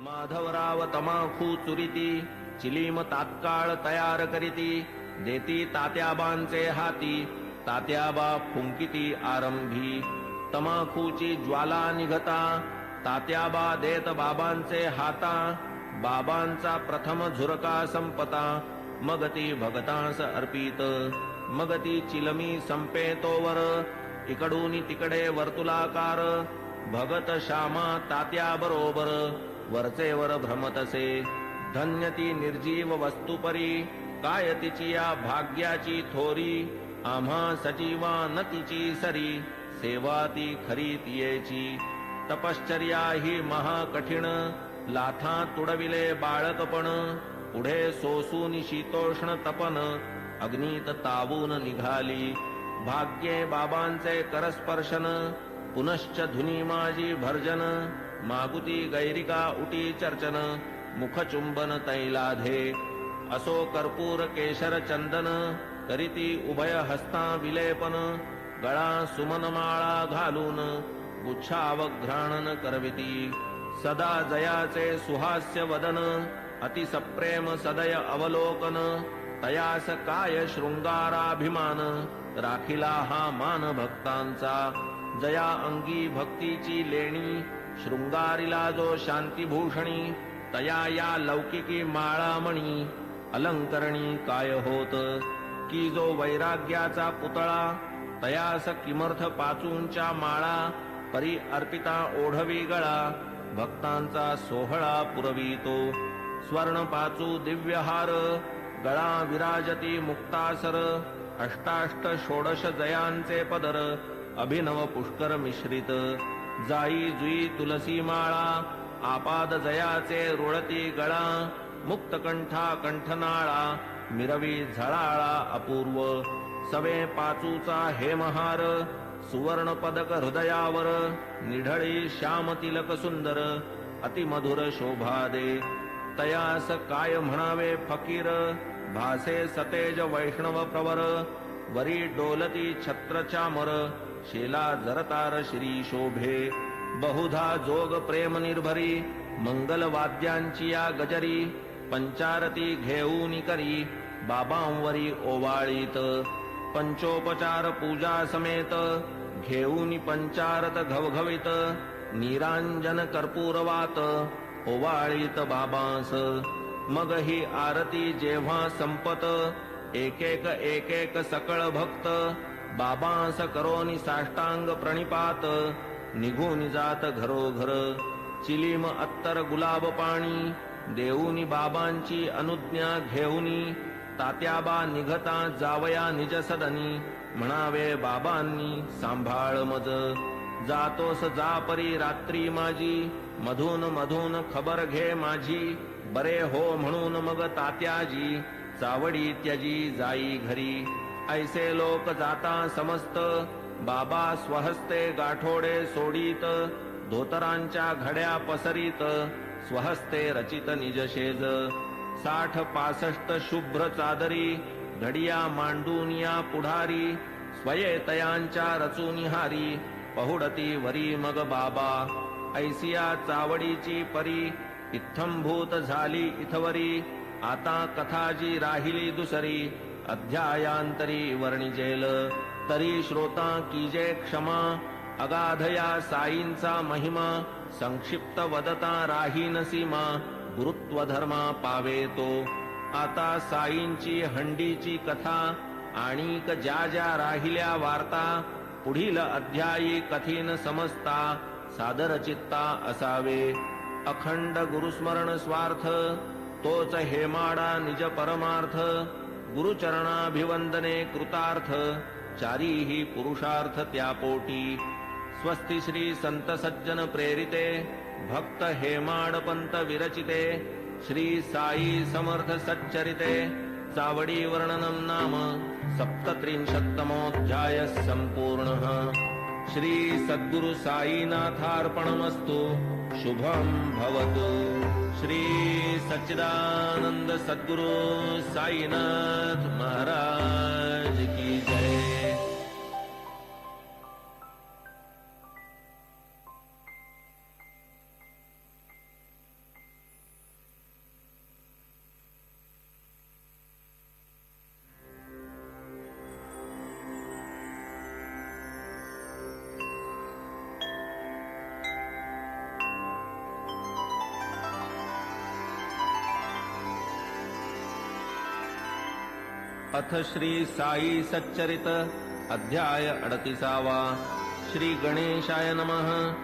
माधवराव तमाखू चुरिती चिलीम तात्काळ तयार करीती देती तात्याबांचे हाती तात्याबा फुंकिती आरंभी तमाखूची ज्वाला निघता तात्याबा देत बाबांचे हाता बाबांचा प्रथम झुरका संपता मग ती भगतांस अर्पित मग ती चिलमी संपे तोवर इकडून तिकडे वर्तुलाकार भगत श्यामा तात्या बरोबर वरचेवर भ्रमतसे धन्य ती निर्जीव वस्तुपरी काय तिची या भाग्याची थोरी आम्हा सजीवा न तिची सरी सेवा ती खरी तियेची तपश्चर्या ही महाकठीण लाथा तुडविले बाळकपण पुढे सोसून शीतोष्ण तपन अग्नीत तावून निघाली भाग्ये बाबांचे करस्पर्शन पुनश्च धुनी माझी भर्जन मागुती गैरिका उटी चर्चन मुखचुंबन तैलाधे असो कर्पूर केशर चंदन करीती उभय हस्ता विलेपन गळा सुमनमाळा घालून गुच्छावघ्राणन करविती सदा जयाचे सुहास्य वदन अति सप्रेम सदय अवलोकन तयास काय शृंगाराभिमान राखिला हा मान भक्तांचा जया अंगी भक्तीची लेणी शृंगारिला जो शांतीभूषणी तया या लौकिकी माळामणी अलंकरणी काय होत की जो वैराग्याचा पुतळा तयास किमर्थ पाचूंच्या माळा परी अर्पिता ओढवी गळा भक्तांचा सोहळा पुरवितो स्वर्ण पाचू दिव्यहार गळा विराजती मुक्तासर अष्टाष्ट षोडश जयांचे पदर अभिनव पुष्कर मिश्रित जाई जुई तुलसी माळा आपाद जयाचे रुळती गळा मुक्तकंठा कंठनाळा मिरवी झळाळा अपूर्व सवे पाचूचा हेमहार सुवर्ण पदक हृदयावर निढळी श्याम तिलक सुंदर अतिमधुर शोभा दे तयास काय म्हणावे फकीर भासे सतेज वैष्णव प्रवर वरी डोलती छत्र चामर शेला जरतार श्री शोभे बहुधा जोग प्रेम निर्भरी मंगल वाद्यांची या गजरी पंचारती घेऊनी करी बाबांवरी ओवाळीत पंचोपचार पूजा समेत घेऊनी पंचारत घवघवीत निरांजन कर्पूरवात ओवाळीत बाबांस मग ही आरती जेव्हा संपत एक एक सकळ भक्त बाबांस करोनी साष्टांग प्रणिपात निघून जात घरोघर चिलीम अत्तर गुलाब पाणी देऊनी बाबांची अनुज्ञा घेऊनी तात्याबा निघता जावया निज सदनी म्हणावे बाबांनी सांभाळ मज जातोस जा परी रात्री माझी मधून मधून खबर घे माझी बरे हो म्हणून मग तात्याजी चावडी त्यजी जाई घरी ऐसे लोक जाता समस्त बाबा स्वहस्ते गाठोडे सोडीत धोतरांच्या घड्या पसरीत स्वहस्ते रचित निजशेज 60-65 शुभ्र चादरी घडिया मांडून या पुढारी स्वये तयांच्या रचून हारी पहुडती वरी मग बाबा ऐसिया चावडीची परी इत्थंभूत झाली इथवरी आता कथाजी राहिली दुसरी अध्यायांतरी वर्णिजेल तरी श्रोता कीजे क्षमा अगाधया साईंचा महिमा संक्षिप्त वदता राहीन सीमा गुरुत्व धर्मा पावे तो आता साईंची हंडीची कथा आणिक ज्या ज्या राहिल्या वार्ता पुढील अध्यायी कथीन समजता सादर चित्ता असावे अखंड गुरुस्मरण स्वार्थ तोच हेमाडा निज परमार्थ गुरुचरणाभिवंदने कृतार्थ चारीही पुरुषार्थ त्यापोटी स्वस्ति श्री संत सज्जन प्रेरिते भक्त हेमाडपंत विरचिते श्री साई समर्थ सच्चरिते चावडी वर्णनम नाम 37तमोऽध्याय संपूर्णः श्री सद्गुरु साईनाथार्पणमस्तु शुभम भवतु श्री सच्चिदानंद सद्गुरु साईनाथ महाराज की जय। अथ श्री साई सच्चरित अध्याय 38 श्री गणेशाय नमः।